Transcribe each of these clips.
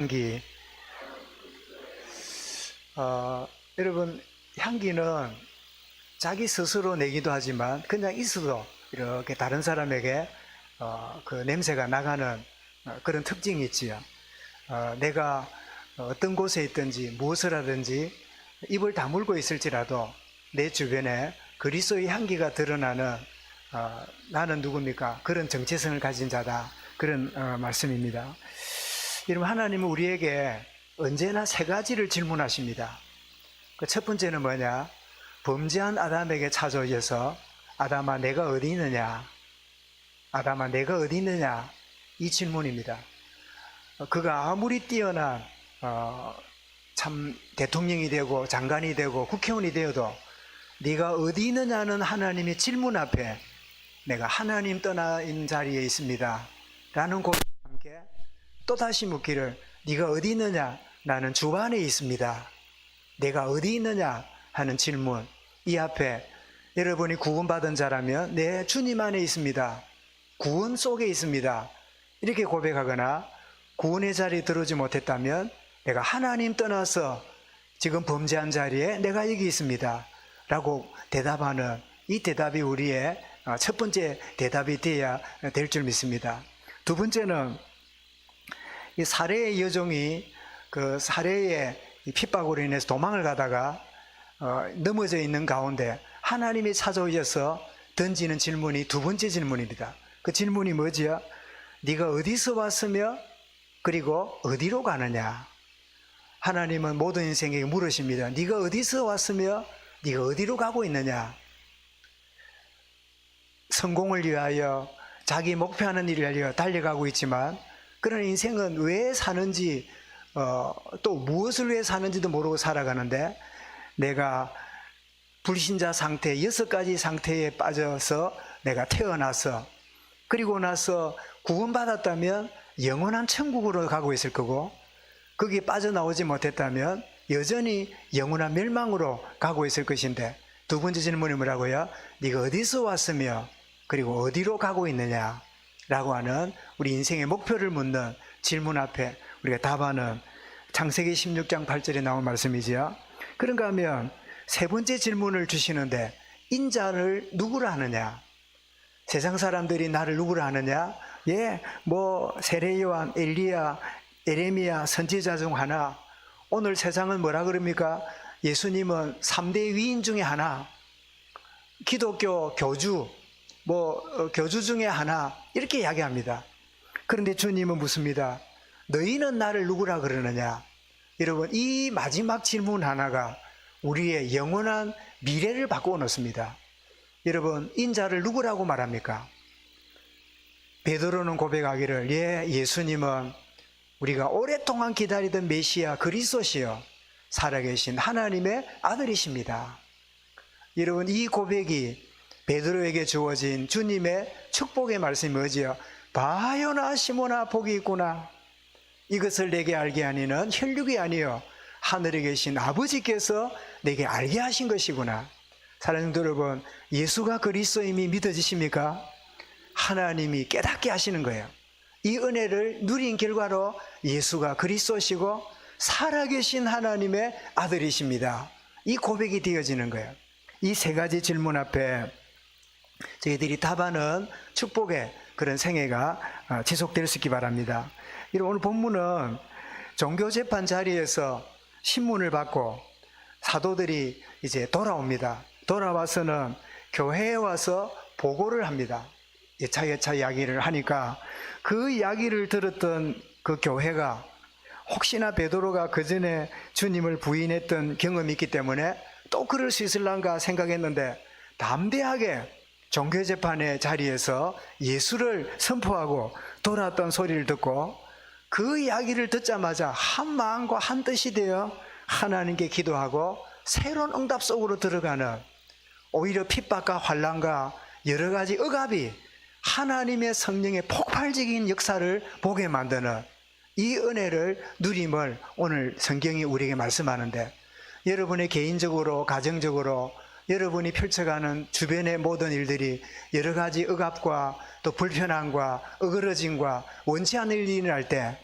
향기. 여러분, 향기는 자기 스스로 내기도 하지만 그냥 있어도 이렇게 다른 사람에게 그 냄새가 나가는 그런 특징이 있지요. 내가 어떤 곳에 있든지 무엇을 하든지 입을 다물고 있을지라도 내 주변에 그리스도의 향기가 드러나는 나는 누굽니까? 그런 정체성을 가진 자다. 그런 말씀입니다. 여러분, 하나님은 우리에게 언제나 세 가지를 질문하십니다. 그 첫 번째는 뭐냐? 범죄한 아담에게 찾아오셔서 아담아 내가 어디 있느냐? 아담아 내가 어디 있느냐? 이 질문입니다. 그가 아무리 뛰어난 참 대통령이 되고 장관이 되고 국회의원이 되어도 네가 어디 있느냐는 하나님의 질문 앞에 내가 하나님 떠나 있는 자리에 있습니다 라는 고백과 함께 또다시 묻기를 네가 어디 있느냐? 나는 주 안에 있습니다. 내가 어디 있느냐 하는 질문, 이 앞에 여러분이 구원받은 자라면 내 주님 안에 있습니다. 구원 속에 있습니다. 이렇게 고백하거나 구원의 자리에 들어오지 못했다면 내가 하나님 떠나서 지금 범죄한 자리에 내가 여기 있습니다 라고 대답하는 이 대답이 우리의 첫 번째 대답이 되어야 될 줄 믿습니다. 두 번째는 이 사례의 여종이 그 사례의 핍박으로 인해서 도망을 가다가 넘어져 있는 가운데 하나님이 찾아오셔서 던지는 질문이 두 번째 질문입니다. 그 질문이 뭐지요? 네가 어디서 왔으며 그리고 어디로 가느냐? 하나님은 모든 인생에게 물으십니다. 네가 어디서 왔으며 네가 어디로 가고 있느냐? 성공을 위하여 자기 목표하는 일을 위하여 달려가고 있지만 그런 인생은 왜 사는지 또 무엇을 위해 사는지도 모르고 살아가는데 내가 불신자 상태 6가지 상태에 빠져서 내가 태어나서 그리고 나서 구원받았다면 영원한 천국으로 가고 있을 거고 거기에 빠져나오지 못했다면 여전히 영원한 멸망으로 가고 있을 것인데 두 번째 질문이 뭐라고요? 네가 어디서 왔으며 그리고 어디로 가고 있느냐 라고 하는 우리 인생의 목표를 묻는 질문 앞에 우리가 답하는 창세기 16장 8절에 나온 말씀이지요. 그런가 하면 세 번째 질문을 주시는데 인자를 누구라 하느냐? 세상 사람들이 나를 누구라 하느냐? 세례 요한, 엘리야, 에레미야 선지자 중 하나. 오늘 세상은 뭐라 그럽니까? 예수님은 3대 위인 중에 하나, 기독교 교주, 교주 중에 하나, 이렇게 이야기합니다. 그런데 주님은 묻습니다. 너희는 나를 누구라 그러느냐? 여러분, 이 마지막 질문 하나가 우리의 영원한 미래를 바꾸어 놓습니다. 여러분, 인자를 누구라고 말합니까? 베드로는 고백하기를 예수님은 우리가 오랫동안 기다리던 메시아 그리스도시요 살아계신 하나님의 아들이십니다. 여러분, 이 고백이 베드로에게 주어진 주님의 축복의 말씀이 뭐지요? 바요나 시모나 복이 있구나. 이것을 내게 알게 하니는 혈육이 아니요 하늘에 계신 아버지께서 내게 알게 하신 것이구나. 사랑하는 여러분, 예수가 그리스도임이 믿어지십니까? 하나님이 깨닫게 하시는 거예요. 이 은혜를 누린 결과로 예수가 그리스도시고 살아계신 하나님의 아들이십니다. 이 고백이 되어지는 거예요. 이 세 가지 질문 앞에 저희들이 답하는 축복의 그런 생애가 지속될 수 있기 바랍니다. 오늘 본문은 종교재판 자리에서 신문을 받고 사도들이 이제 돌아옵니다. 돌아와서는 교회에 와서 보고를 합니다. 여차여차 이야기를 하니까 그 이야기를 들었던 그 교회가 혹시나 베드로가 그 전에 주님을 부인했던 경험이 있기 때문에 또 그럴 수 있을란가 생각했는데 담대하게 종교재판의 자리에서 예수를 선포하고 돌아왔던 소리를 듣고 그 이야기를 듣자마자 한 마음과 한 뜻이 되어 하나님께 기도하고 새로운 응답 속으로 들어가는, 오히려 핍박과 환난과 여러 가지 억압이 하나님의 성령의 폭발적인 역사를 보게 만드는 이 은혜를 누림을 오늘 성경이 우리에게 말씀하는데, 여러분의 개인적으로 가정적으로 여러분이 펼쳐가는 주변의 모든 일들이 여러 가지 억압과 또 불편함과 어그러짐과 원치 않을 일이 날 때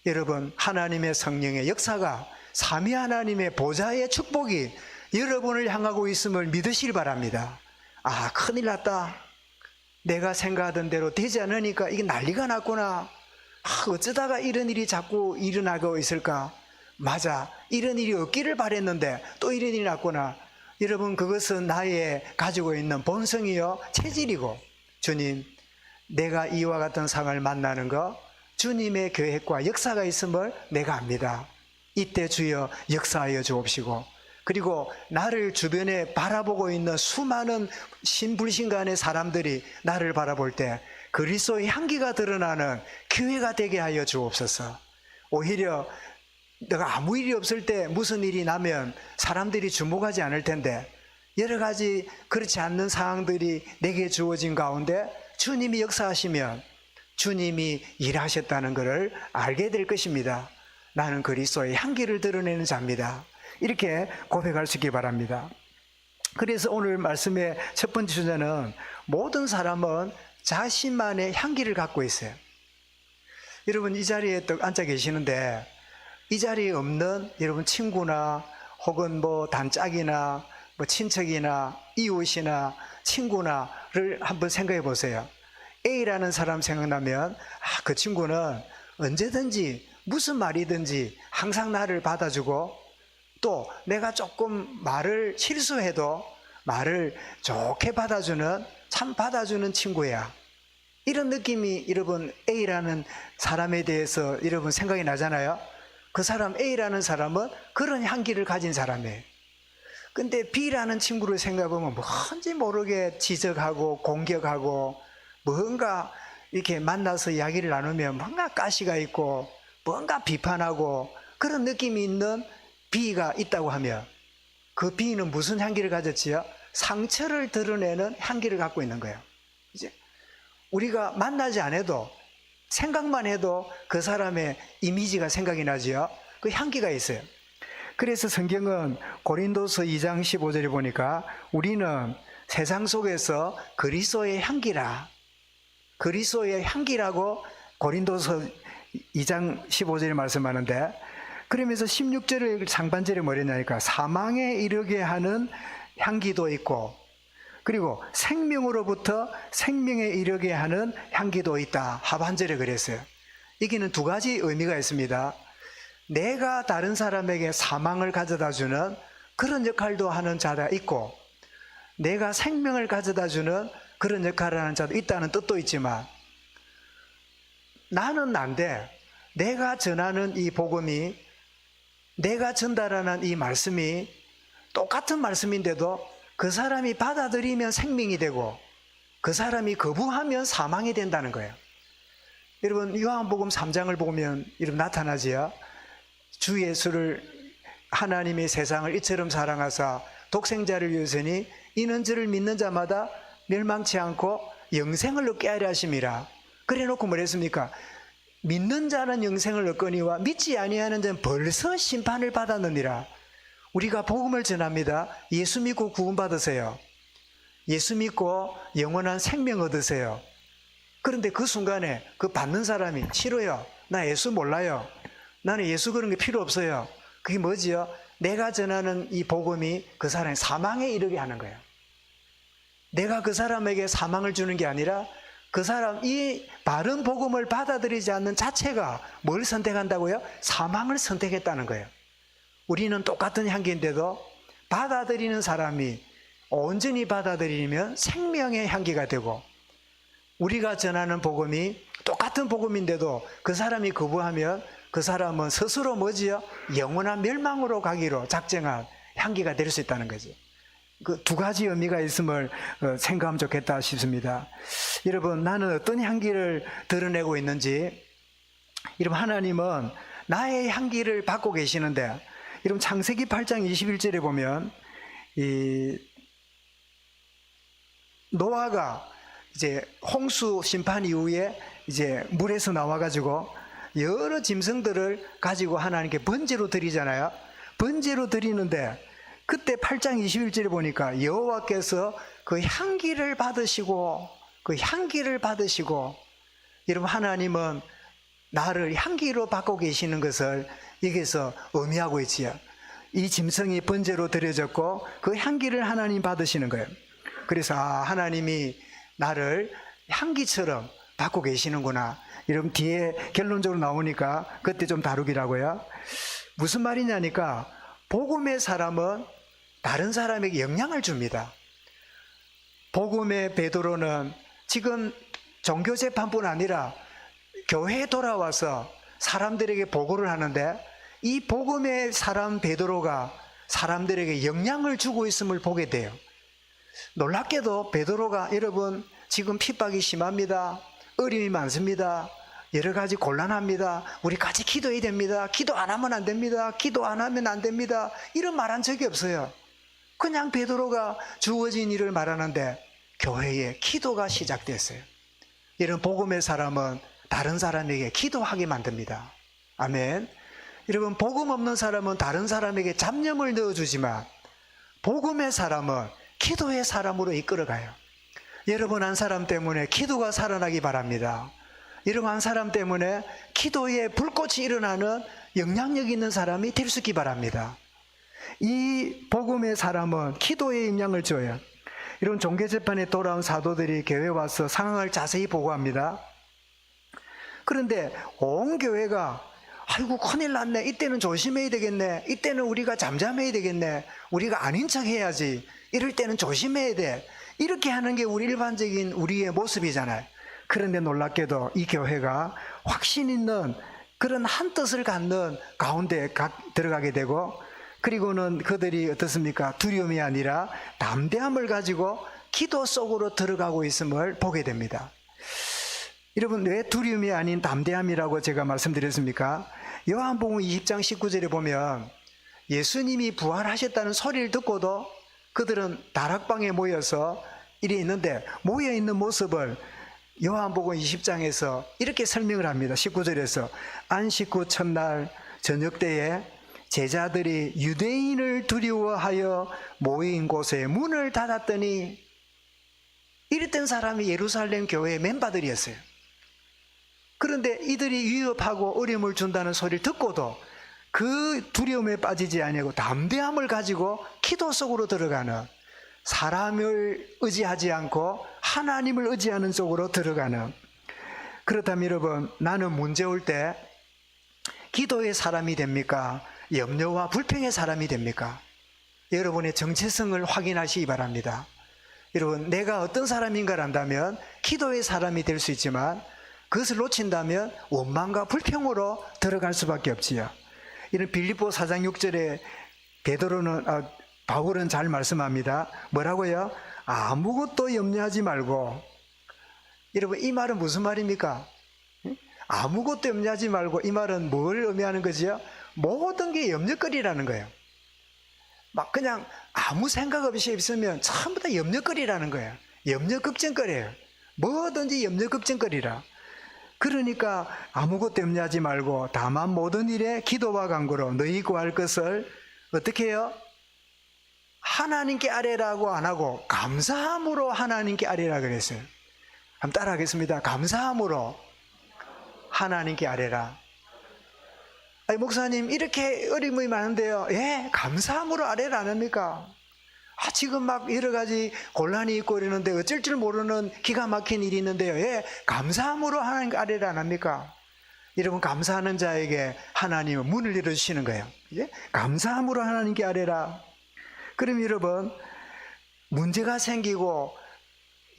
여러분, 하나님의 성령의 역사가, 삼위 하나님의 보좌의 축복이 여러분을 향하고 있음을 믿으시길 바랍니다. 아, 큰일 났다. 내가 생각하던 대로 되지 않으니까 이게 난리가 났구나. 아, 어쩌다가 이런 일이 자꾸 일어나고 있을까? 맞아, 이런 일이 없기를 바랬는데 또 이런 일이 났구나. 여러분, 그것은 나의 가지고 있는 본성이요 체질이고, 주님, 내가 이와 같은 상을 만나는 거 주님의 계획과 역사가 있음을 내가 압니다. 이때 주여 역사하여 주옵시고, 그리고 나를 주변에 바라보고 있는 수많은 신불신간의 사람들이 나를 바라볼 때 그리스도의 향기가 드러나는 교회가 되게 하여 주옵소서. 오히려 내가 아무 일이 없을 때 무슨 일이 나면 사람들이 주목하지 않을 텐데, 여러 가지 그렇지 않는 상황들이 내게 주어진 가운데 주님이 역사하시면 주님이 일하셨다는 것을 알게 될 것입니다. 나는 그리스도의 향기를 드러내는 자입니다. 이렇게 고백할 수 있기 바랍니다. 그래서 오늘 말씀의 첫 번째 주제는, 모든 사람은 자신만의 향기를 갖고 있어요. 여러분, 이 자리에 또 앉아 계시는데 이 자리에 없는 여러분 친구나 혹은 뭐 단짝이나 뭐 친척이나 이웃이나 친구나를 한번 생각해 보세요. A라는 사람 생각나면, 아, 그 친구는 언제든지 무슨 말이든지 항상 나를 받아주고, 또 내가 조금 말을 실수해도 말을 좋게 받아주는, 참 받아주는 친구야. 이런 느낌이 여러분 A라는 사람에 대해서 여러분 생각이 나잖아요. 그 사람 A라는 사람은 그런 향기를 가진 사람이에요. 근데 B라는 친구를 생각해보면 뭔지 모르게 지적하고 공격하고, 뭔가 이렇게 만나서 이야기를 나누면 뭔가 가시가 있고 뭔가 비판하고 그런 느낌이 있는 B가 있다고 하면, 그 B는 무슨 향기를 가졌지요? 상처를 드러내는 향기를 갖고 있는 거예요. 이제 우리가 만나지 않아도 생각만 해도 그 사람의 이미지가 생각이 나지요. 그 향기가 있어요. 그래서 성경은 고린도서 2장 15절에 보니까 우리는 세상 속에서 그리스도의 향기라, 그리스도의 향기라고 고린도서 2장 15절에 말씀하는데, 그러면서 16절의 상반절에 뭐랬냐니까, 사망에 이르게 하는 향기도 있고, 그리고 생명으로부터 생명에 이르게 하는 향기도 있다. 하반절에 그랬어요. 여기는 두 가지 의미가 있습니다. 내가 다른 사람에게 사망을 가져다 주는 그런 역할도 하는 자가 있고, 내가 생명을 가져다 주는 그런 역할을 하는 자도 있다는 뜻도 있지만, 나는 난데 내가 전하는 이 복음이, 내가 전달하는 이 말씀이 똑같은 말씀인데도 그 사람이 받아들이면 생명이 되고 그 사람이 거부하면 사망이 된다는 거예요. 여러분, 요한복음 3장을 보면 이렇게 나타나지요. 주 예수를, 하나님이 세상을 이처럼 사랑하사 독생자를 위하시니 이는 저를 믿는 자마다 멸망치 않고 영생을 얻게 하려 하심이라. 그래 놓고 뭐랬습니까? 믿는 자는 영생을 얻거니와 믿지 아니하는 자는 벌써 심판을 받았느니라. 우리가 복음을 전합니다. 예수 믿고 구원받으세요. 예수 믿고 영원한 생명 얻으세요. 그런데 그 순간에 그 받는 사람이, 싫어요, 나 예수 몰라요, 나는 예수 그런 게 필요 없어요. 그게 뭐지요? 내가 전하는 이 복음이 그 사람의 사망에 이르게 하는 거예요. 내가 그 사람에게 사망을 주는 게 아니라 그 사람, 이 바른 복음을 받아들이지 않는 자체가 뭘 선택한다고요? 사망을 선택했다는 거예요. 우리는 똑같은 향기인데도 받아들이는 사람이 온전히 받아들이면 생명의 향기가 되고, 우리가 전하는 복음이 똑같은 복음인데도 그 사람이 거부하면 그 사람은 스스로 뭐지요? 영원한 멸망으로 가기로 작정한 향기가 될 수 있다는 거죠. 그 두 가지 의미가 있음을 생각하면 좋겠다 싶습니다. 여러분, 나는 어떤 향기를 드러내고 있는지, 여러분, 하나님은 나의 향기를 받고 계시는데, 여러분, 창세기 8장 21절에 보면 이 노아가 이제 홍수 심판 이후에 이제 물에서 나와가지고 여러 짐승들을 가지고 하나님께 번제로 드리잖아요. 번제로 드리는데 그때 8장 21절에 보니까 여호와께서 그 향기를 받으시고, 그 향기를 받으시고, 여러분, 하나님은 나를 향기로 받고 계시는 것을 여기서 의미하고 있지요. 이 짐승이 번제로 드려졌고 그 향기를 하나님 받으시는 거예요. 그래서 하나님이 나를 향기처럼 받고 계시는구나. 이런 뒤에 결론적으로 나오니까 그때 좀 다루기라고요. 무슨 말이냐니까 복음의 사람은 다른 사람에게 영향을 줍니다. 복음의 베드로는 지금 종교재판뿐 아니라 교회에 돌아와서 사람들에게 보고를 하는데 이 복음의 사람 베드로가 사람들에게 영향을 주고 있음을 보게 돼요. 놀랍게도 베드로가 여러분 지금 핍박이 심합니다. 어려움이 많습니다. 여러 가지 곤란합니다. 우리 같이 기도해야 됩니다. 기도 안 하면 안 됩니다. 기도 안 하면 안 됩니다. 이런 말한 적이 없어요. 그냥 베드로가 주어진 일을 말하는데 교회에 기도가 시작됐어요. 이런 복음의 사람은 다른 사람에게 기도하게 만듭니다. 아멘. 여러분 복음 없는 사람은 다른 사람에게 잡념을 넣어주지만 복음의 사람은 기도의 사람으로 이끌어가요. 여러분 한 사람 때문에 기도가 살아나기 바랍니다. 여러분 한 사람 때문에 기도에 불꽃이 일어나는 영향력 있는 사람이 될 수 있기 바랍니다. 이 복음의 사람은 기도에 영향을 줘요. 이런 종교재판에 돌아온 사도들이 교회에 와서 상황을 자세히 보고합니다. 그런데 온 교회가 아이고 큰일 났네, 이때는 조심해야 되겠네, 이때는 우리가 잠잠해야 되겠네, 우리가 아닌 척 해야지, 이럴 때는 조심해야 돼, 이렇게 하는 게 우리 일반적인 우리의 모습이잖아요. 그런데 놀랍게도 이 교회가 확신 있는 그런 한 뜻을 갖는 가운데 들어가게 되고, 그리고는 그들이 어떻습니까? 두려움이 아니라 담대함을 가지고 기도 속으로 들어가고 있음을 보게 됩니다. 여러분 왜 두려움이 아닌 담대함이라고 제가 말씀드렸습니까? 요한복음 20장 19절에 보면 예수님이 부활하셨다는 소리를 듣고도 그들은 다락방에 모여서 이래 있는데, 모여있는 모습을 요한복음 20장에서 이렇게 설명을 합니다. 19절에서 안식 후 첫날 저녁 때에 제자들이 유대인을 두려워하여 모인 곳에 문을 닫았더니, 이랬던 사람이 예루살렘 교회의 멤버들이었어요. 그런데 이들이 위협하고 어려움을 준다는 소리를 듣고도 그 두려움에 빠지지 아니하고 담대함을 가지고 기도 속으로 들어가는, 사람을 의지하지 않고 하나님을 의지하는 쪽으로 들어가는. 그렇다면 여러분, 나는 문제 올 때 기도의 사람이 됩니까? 염려와 불평의 사람이 됩니까? 여러분의 정체성을 확인하시기 바랍니다. 여러분, 내가 어떤 사람인가를 안다면 기도의 사람이 될 수 있지만 그것을 놓친다면 원망과 불평으로 들어갈 수밖에 없지요. 이런 빌립보 4장 6절에 바울은 잘 말씀합니다. 뭐라고요? 아무것도 염려하지 말고. 여러분 이 말은 무슨 말입니까? 아무것도 염려하지 말고, 이 말은 뭘 의미하는 거지요? 모든 게 염려거리라는 거예요. 막 그냥 아무 생각 없이 있으면 전부 다 염려거리라는 거예요. 염려 걱정거리예요. 뭐든지 염려 걱정거리라. 그러니까 아무것도 염려하지 말고 다만 모든 일에 기도와 간구로 너희 구할 것을 어떻게 해요? 하나님께 아뢰라고 안 하고 감사함으로 하나님께 아뢰라 그랬어요. 한번 따라 하겠습니다. 감사함으로 하나님께 아뢰라. 아니 목사님 이렇게 어려움이 많은데요, 예, 감사함으로 아뢰라 안 합니까? 지금 막 여러 가지 곤란이 있고 이러는데 어쩔 줄 모르는 기가 막힌 일이 있는데요, 예, 감사함으로 하나님께 아뢰라 안 합니까? 여러분 감사하는 자에게 하나님은 문을 열어주시는 거예요. 예? 감사함으로 하나님께 아뢰라. 그럼 여러분 문제가 생기고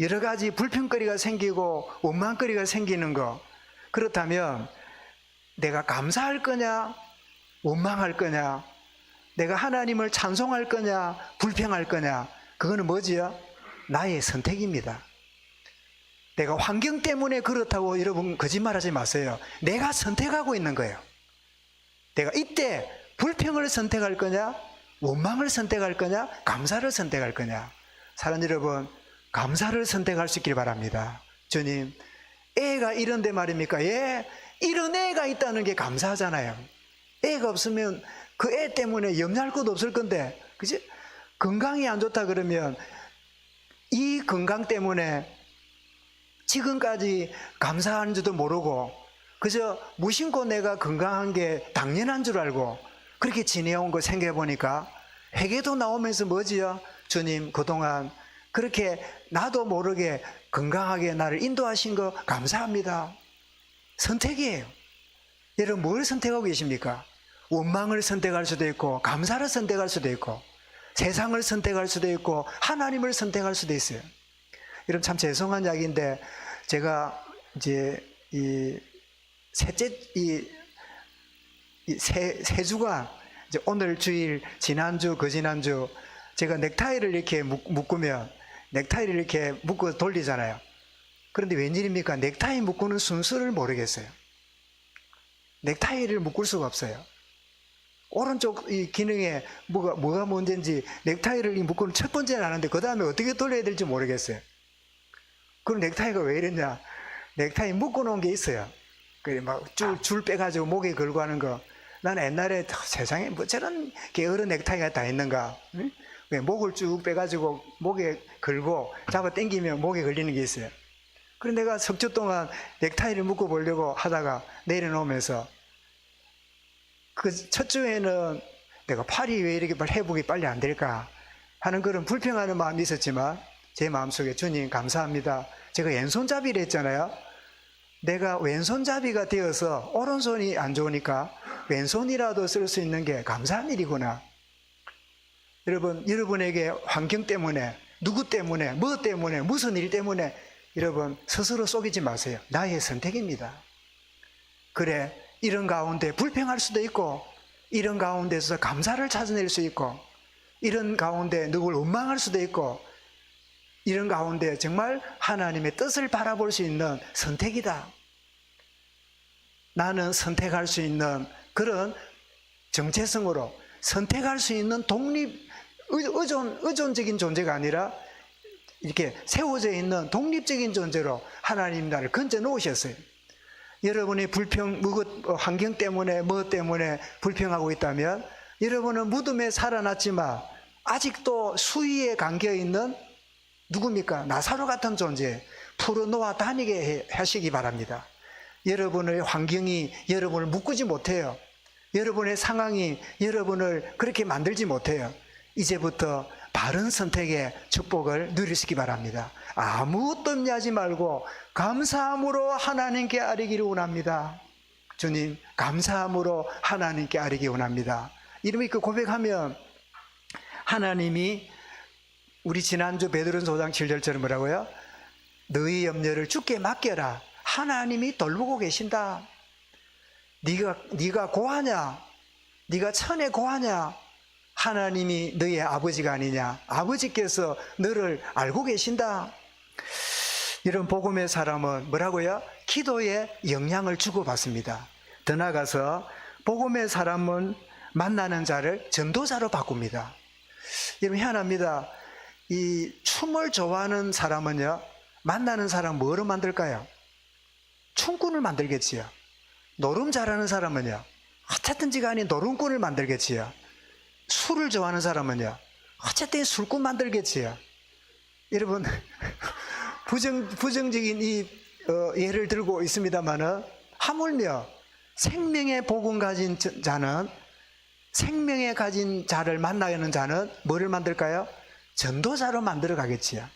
여러 가지 불평거리가 생기고 원망거리가 생기는 거, 그렇다면 내가 감사할 거냐 원망할 거냐, 내가 하나님을 찬송할 거냐 불평할 거냐, 그거는 뭐지요? 나의 선택입니다. 내가 환경 때문에 그렇다고 여러분 거짓말하지 마세요. 내가 선택하고 있는 거예요. 내가 이때 불평을 선택할 거냐 원망을 선택할 거냐 감사를 선택할 거냐. 사랑 여러분, 감사를 선택할 수 있길 바랍니다. 주님, 애가 이런데 말입니까? 예, 이런 애가 있다는 게 감사하잖아요. 애가 없으면 그 애 때문에 염려할 것도 없을 건데, 그치? 건강이 안 좋다 그러면 이 건강 때문에 지금까지 감사하는지도 모르고 그저 무심코 내가 건강한 게 당연한 줄 알고 그렇게 지내온 거 생각해보니까 회개도 나오면서 뭐지요? 주님, 그동안 그렇게 나도 모르게 건강하게 나를 인도하신 거 감사합니다. 선택이에요. 여러분, 뭘 선택하고 계십니까? 원망을 선택할 수도 있고, 감사를 선택할 수도 있고, 세상을 선택할 수도 있고, 하나님을 선택할 수도 있어요. 여러분, 참 죄송한 이야기인데, 제가 이제 세 주간, 이제 오늘 주일, 지난주, 그지난주, 제가 넥타이를 이렇게 묶으면, 넥타이를 이렇게 묶어 돌리잖아요. 그런데 웬일입니까? 넥타이 묶는 순서를 모르겠어요. 넥타이를 묶을 수가 없어요. 오른쪽 이 기능에 뭐가 문제인지 넥타이를 묶는 첫 번째는 아는데 그 다음에 어떻게 돌려야 될지 모르겠어요. 그럼 넥타이가 왜 이랬냐? 넥타이 묶어놓은 게 있어요. 그래 막 줄 빼가지고 목에 걸고 하는 거. 나는 옛날에 세상에 뭐 저런 게으른 넥타이가 다 있는가? 응? 목을 쭉 빼가지고 목에 걸고 잡아 당기면 목에 걸리는 게 있어요. 그런데 내가 석 주 동안 넥타이를 묶어 보려고 하다가 내려놓으면서 그 첫 주에는 내가 팔이 왜 이렇게 회복이 빨리 안 될까 하는 그런 불평하는 마음이 있었지만 제 마음속에 주님 감사합니다. 제가 왼손잡이를 했잖아요. 내가 왼손잡이가 되어서 오른손이 안 좋으니까 왼손이라도 쓸 수 있는 게 감사한 일이구나. 여러분, 여러분에게 환경 때문에, 누구 때문에, 뭐 때문에, 무슨 일 때문에 여러분 스스로 속이지 마세요. 나의 선택입니다. 그래, 이런 가운데 불평할 수도 있고, 이런 가운데서 감사를 찾아낼 수 있고, 이런 가운데 누굴 원망할 수도 있고, 이런 가운데 정말 하나님의 뜻을 바라볼 수 있는 선택이다. 나는 선택할 수 있는 그런 정체성으로 선택할 수 있는 의존적인 존재가 아니라 이렇게 세워져 있는 독립적인 존재로 하나님 나를 건져 놓으셨어요. 여러분이 환경 때문에 뭐 때문에 불평하고 있다면 여러분은 무덤에 살아났지만 아직도 수위에 감겨 있는 누굽니까? 나사로 같은 존재 풀어놓아 다니게 하시기 바랍니다. 여러분의 환경이 여러분을 묶지 못해요. 여러분의 상황이 여러분을 그렇게 만들지 못해요. 이제부터 바른 선택의 축복을 누리시기 바랍니다. 아무것도 염려하지 말고 감사함으로 하나님께 아뢰기를 원합니다. 주님, 감사함으로 하나님께 아뢰기 원합니다. 이렇게 고백하면 하나님이 우리 지난주 베드로전서 5장 7절처럼 뭐라고요? 너희 염려를 주께 맡겨라. 하나님이 돌보고 계신다. 네가 고하냐? 네가 천에 고하냐? 하나님이 너의 아버지가 아니냐? 아버지께서 너를 알고 계신다. 이런 복음의 사람은 뭐라고요? 기도에 영향을 주고받습니다. 더 나아가서 복음의 사람은 만나는 자를 전도자로 바꿉니다. 여러분 희한합니다. 이 춤을 좋아하는 사람은요, 만나는 사람 뭐로 만들까요? 춤꾼을 만들겠지요. 노름 잘하는 사람은요, 어쨌든지 간에 노름꾼을 만들겠지요. 술을 좋아하는 사람은요, 어쨌든 술꾼 만들겠지요. 여러분 부정적인 예를 들고 있습니다만은 하물며 생명의 복음 가진 자는, 생명에 가진 자를 만나는 자는 뭐를 만들까요? 전도자로 만들어 가겠지요.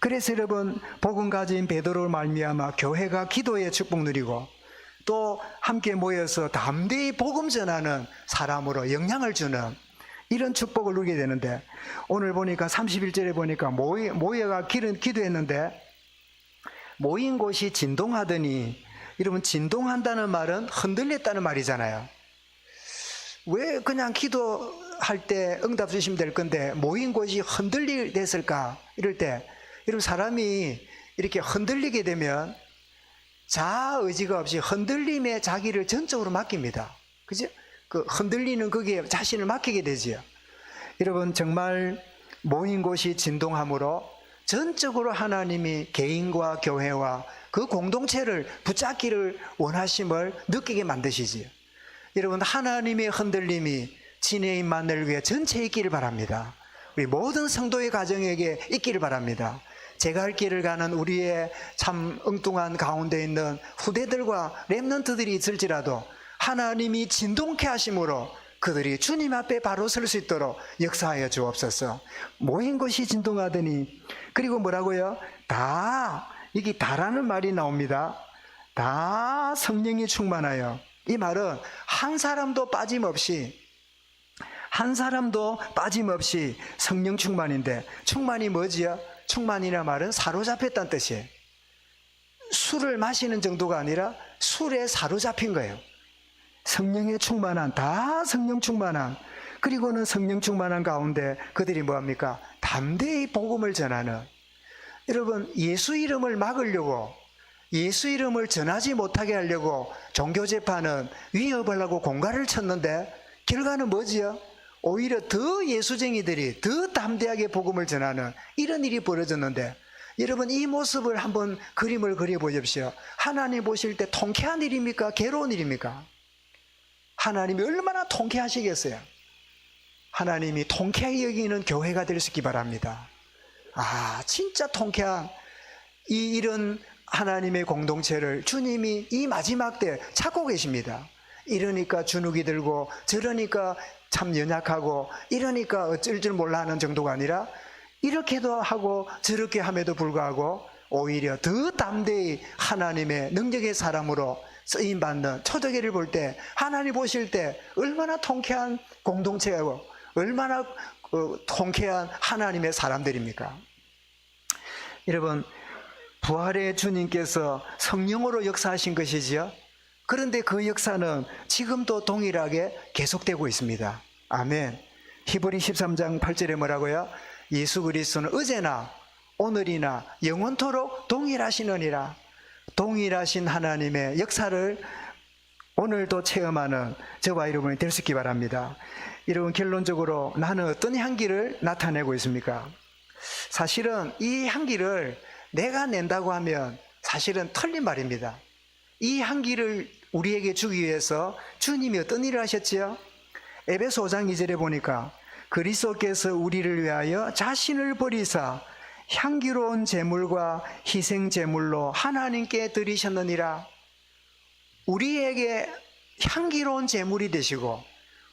그래서 여러분 복음 가진 베드로를 말미암아 교회가 기도의 축복 누리고 또 함께 모여서 담대히 복음 전하는 사람으로 영향을 주는 이런 축복을 누리게 되는데, 오늘 보니까 31절에 보니까 모여가 기도했는데 모인 곳이 진동하더니, 여러분 진동한다는 말은 흔들렸다는 말이잖아요. 왜 그냥 기도할 때 응답 주시면 될 건데 모인 곳이 흔들렸을까? 이럴 때 여러분 사람이 이렇게 흔들리게 되면 자아 의지가 없이 흔들림에 자기를 전적으로 맡깁니다. 그죠? 그 흔들리는 거기에 자신을 맡기게 되지요. 여러분 정말 모인 곳이 진동함으로 전적으로 하나님이 개인과 교회와 그 공동체를 붙잡기를 원하심을 느끼게 만드시지요. 여러분 하나님의 흔들림이 진해인 만을 위해 전체에 있기를 바랍니다. 우리 모든 성도의 가정에게 있기를 바랍니다. 제갈 길을 가는 우리의 참 엉뚱한 가운데 있는 후대들과 렘넌트들이 있을지라도 하나님이 진동케 하심으로 그들이 주님 앞에 바로 설 수 있도록 역사하여 주옵소서. 모인 것이 진동하더니, 그리고 뭐라고요? 이게 다라는 말이 나옵니다. 다 성령이 충만하여. 이 말은 한 사람도 빠짐없이 성령 충만인데, 충만이 뭐지요? 충만이란 말은 사로잡혔다는 뜻이에요. 술을 마시는 정도가 아니라 술에 사로잡힌 거예요. 성령에 충만한, 다 성령 충만한, 그리고는 성령 충만한 가운데 그들이 뭐합니까? 담대히 복음을 전하는. 여러분, 예수 이름을 막으려고, 예수 이름을 전하지 못하게 하려고 종교재판은 위협을 하고 공갈을 쳤는데 결과는 뭐지요? 오히려 더 예수쟁이들이 더 담대하게 복음을 전하는 이런 일이 벌어졌는데, 여러분, 이 모습을 한번 그림을 그려보십시오. 하나님 보실 때 통쾌한 일입니까? 괴로운 일입니까? 하나님이 얼마나 통쾌하시겠어요? 하나님이 통쾌하게 여기는 교회가 될 수 있기 바랍니다. 진짜 통쾌한 이런 하나님의 공동체를 주님이 이 마지막 때 찾고 계십니다. 이러니까 주눅이 들고, 저러니까 참 연약하고, 이러니까 어쩔 줄 몰라 하는 정도가 아니라, 이렇게도 하고 저렇게 함에도 불구하고 오히려 더 담대히 하나님의 능력의 사람으로 쓰임받는 초대교회를 볼 때, 하나님 보실 때 얼마나 통쾌한 공동체고 얼마나 통쾌한 하나님의 사람들입니까? 여러분, 부활의 주님께서 성령으로 역사하신 것이지요. 그런데 그 역사는 지금도 동일하게 계속되고 있습니다. 아멘. 히브리 13장 8절에 뭐라고요? 예수 그리스도는 어제나 오늘이나 영원토록 동일하시느니라. 동일하신 하나님의 역사를 오늘도 체험하는 저와 여러분이 될 수 있기 바랍니다. 여러분, 결론적으로 나는 어떤 향기를 나타내고 있습니까? 사실은 이 향기를 내가 낸다고 하면 사실은 틀린 말입니다. 이 향기를 우리에게 주기 위해서 주님이 어떤 일을 하셨지요? 에베소 5장 2절에 보니까 그리스도께서 우리를 위하여 자신을 버리사 향기로운 제물과 희생 제물로 하나님께 드리셨느니라. 우리에게 향기로운 제물이 되시고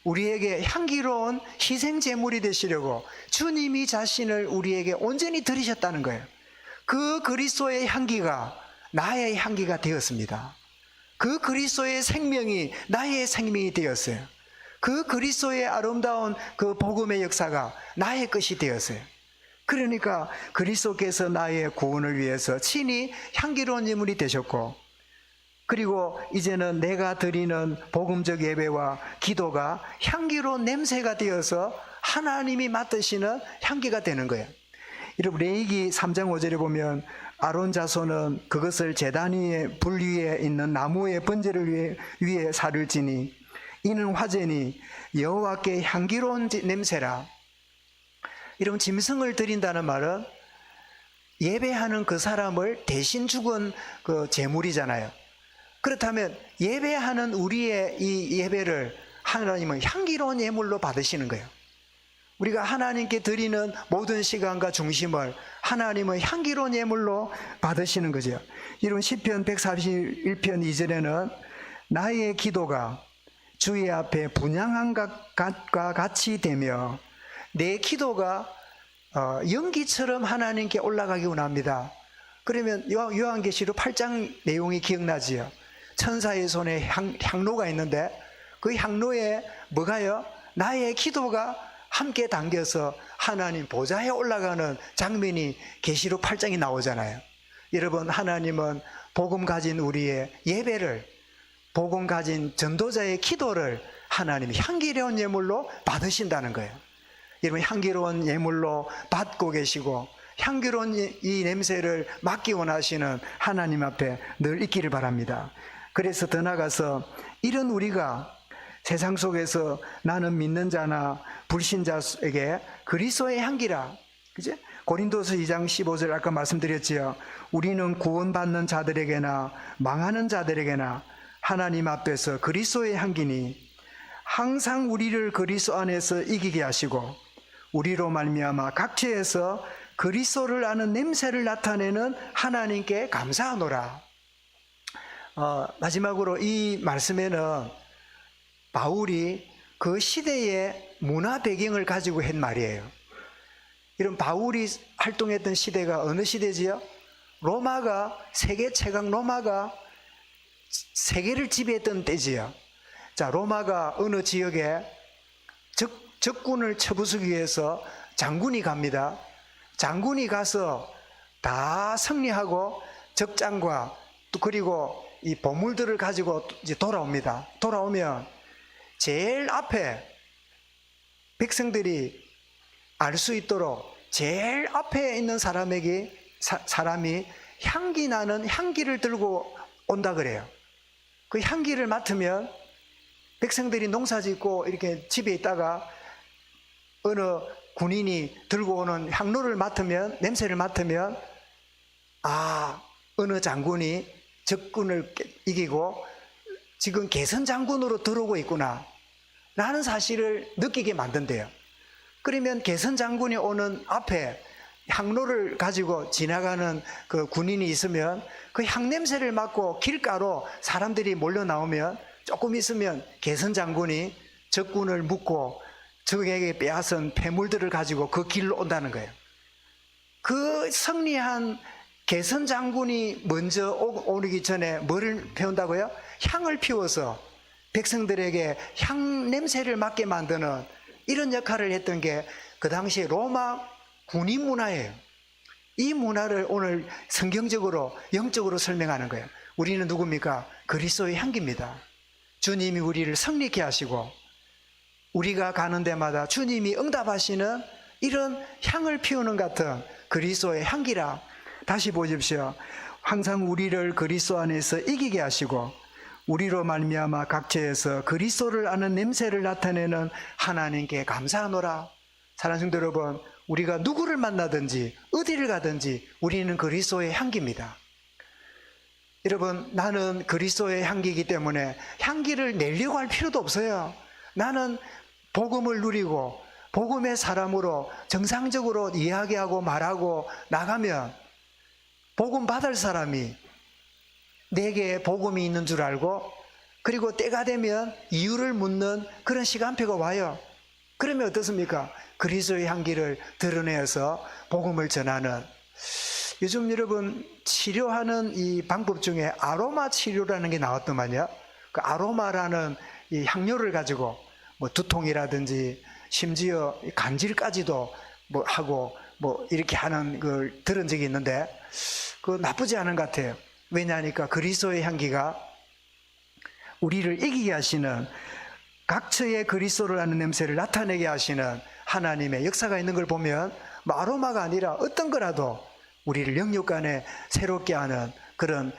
우리에게 향기로운 희생 제물이 되시려고 주님이 자신을 우리에게 온전히 드리셨다는 거예요. 그 그리스도의 향기가 나의 향기가 되었습니다. 그 그리스도의 생명이 나의 생명이 되었어요. 그 그리스도의 아름다운 그 복음의 역사가 나의 것이 되었어요. 그러니까 그리스도께서 나의 구원을 위해서 친히 향기로운 예물이 되셨고, 그리고 이제는 내가 드리는 복음적 예배와 기도가 향기로운 냄새가 되어서 하나님이 맡으시는 향기가 되는 거예요. 여러분, 레위기 3장 5절에 보면 아론 자손은 그것을 제단 위에 불 위에 있는 나무의 번제를 위에 살을 지니 이는 화제니 여호와께 향기로운 냄새라. 여러분, 짐승을 드린다는 말은 예배하는 그 사람을 대신 죽은 그 제물이잖아요. 그렇다면 예배하는 우리의 이 예배를 하나님은 향기로운 예물로 받으시는 거예요. 우리가 하나님께 드리는 모든 시간과 중심을 하나님은 향기로운 예물로 받으시는 거죠. 이런 시편 141편 2절에는 나의 기도가 주의 앞에 분향한 것과 같이 되며 내 기도가 연기처럼 하나님께 올라가기 원합니다. 그러면 요한계시록 8장 내용이 기억나지요. 천사의 손에 향로가 있는데 그 향로에 뭐가요? 나의 기도가 함께 담겨서 하나님 보좌에 올라가는 장면이 계시록 8장이 나오잖아요. 여러분, 하나님은 복음 가진 우리의 예배를, 복음 가진 전도자의 기도를 하나님이 향기로운 예물로 받으신다는 거예요. 여러분, 향기로운 예물로 받고 계시고 향기로운 이 냄새를 맡기 원하시는 하나님 앞에 늘 있기를 바랍니다. 그래서 더 나아가서 이런 우리가 세상 속에서 나는 믿는 자나 불신자에게 그리스도의 향기라. 그죠? 고린도서 2장 15절 아까 말씀드렸지요. 우리는 구원받는 자들에게나 망하는 자들에게나 하나님 앞에서 그리스도의 향기니 항상 우리를 그리스도 안에서 이기게 하시고 우리로 말미암아 각처에서 그리스도를 아는 냄새를 나타내는 하나님께 감사하노라. 마지막으로 이 말씀에는 바울이 그 시대의 문화 배경을 가지고 한 말이에요. 이런 바울이 활동했던 시대가 어느 시대지요? 로마가, 세계 최강 로마가 세계를 지배했던 때지요. 자, 로마가 어느 지역에 적군을 쳐부수기 위해서 장군이 갑니다. 장군이 가서 다 승리하고 적장과 또 그리고 이 보물들을 가지고 이제 돌아옵니다. 돌아오면 제일 앞에 백성들이 알 수 있도록 제일 앞에 있는 사람이 향기 나는 향기를 들고 온다 그래요. 그 향기를 맡으면 백성들이 농사 짓고 이렇게 집에 있다가 어느 군인이 들고 오는 향로를 맡으면, 냄새를 맡으면, 어느 장군이 적군을 이기고 지금 개선 장군으로 들어오고 있구나 라는 사실을 느끼게 만든대요. 그러면 개선 장군이 오는 앞에 향로를 가지고 지나가는 그 군인이 있으면 그 향냄새를 맡고 길가로 사람들이 몰려 나오면 조금 있으면 개선 장군이 적군을 묶고 적에게 빼앗은 폐물들을 가지고 그 길로 온다는 거예요. 그 승리한 개선 장군이 먼저 오기 전에 뭐를 피운다고요? 향을 피워서 백성들에게 향 냄새를 맡게 만드는 이런 역할을 했던 게 그 당시 로마 군인 문화예요. 이 문화를 오늘 성경적으로 영적으로 설명하는 거예요. 우리는 누굽니까? 그리스도의 향기입니다. 주님이 우리를 승리케 하시고 우리가 가는 데마다 주님이 응답하시는 이런 향을 피우는 같은 그리스도의 향기라. 다시 보십시오. 항상 우리를 그리스도 안에서 이기게 하시고 우리로 말미암아 각처에서 그리스도를 아는 냄새를 나타내는 하나님께 감사하노라. 사랑하는 성도 여러분, 우리가 누구를 만나든지 어디를 가든지 우리는 그리스도의 향기입니다. 여러분, 나는 그리스도의 향기이기 때문에 향기를 내려고 할 필요도 없어요. 나는 복음을 누리고 복음의 사람으로 정상적으로 이야기하고 말하고 나가면 복음 받을 사람이 내게 복음이 있는 줄 알고 그리고 때가 되면 이유를 묻는 그런 시간표가 와요. 그러면 어떻습니까? 그리스도의 향기를 드러내서 복음을 전하는, 요즘 여러분 치료하는 이 방법 중에 아로마 치료라는 게 나왔더만요. 그 아로마라는 이 향료를 가지고 뭐 두통이라든지 심지어 간질까지도 뭐 하고 뭐 이렇게 하는 걸 들은 적이 있는데 그 나쁘지 않은 것 같아요. 왜냐하니까 그리스도의 향기가 우리를 이기게 하시는, 각처의 그리스도를 아는 냄새를 나타내게 하시는 하나님의 역사가 있는 걸 보면 뭐 아로마가 아니라 어떤 거라도 우리를 영육간에 새롭게 하는 그런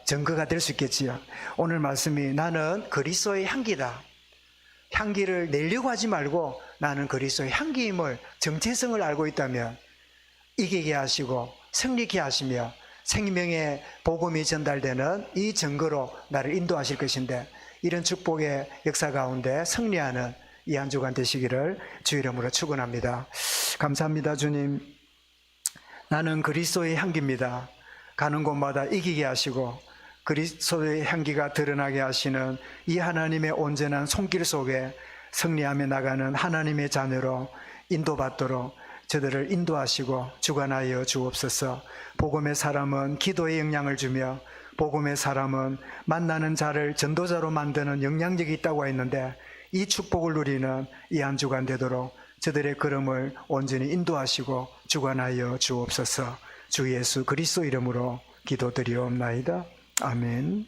증거가 될 수 있겠지요. 오늘 말씀이 나는 그리스도의 향기다. 향기를 내려고 하지 말고 나는 그리스도의 향기임을, 정체성을 알고 있다면 이기게 하시고 승리케 하시며 생명의 복음이 전달되는 이 증거로 나를 인도하실 것인데, 이런 축복의 역사 가운데 승리하는 이 한 주간 되시기를 주 이름으로 축원합니다. 감사합니다. 주님, 나는 그리스도의 향기입니다. 가는 곳마다 이기게 하시고 그리스도의 향기가 드러나게 하시는 이 하나님의 온전한 손길 속에 승리하며 나가는 하나님의 자녀로 인도받도록 저들을 인도하시고 주관하여 주옵소서. 복음의 사람은 기도에 영향을 주며 복음의 사람은 만나는 자를 전도자로 만드는 영향력이 있다고 했는데, 이 축복을 누리는 이 한 주간 되도록 저들의 걸음을 온전히 인도하시고 주관하여 주옵소서. 주 예수 그리스도 이름으로 기도드리옵나이다. 아멘.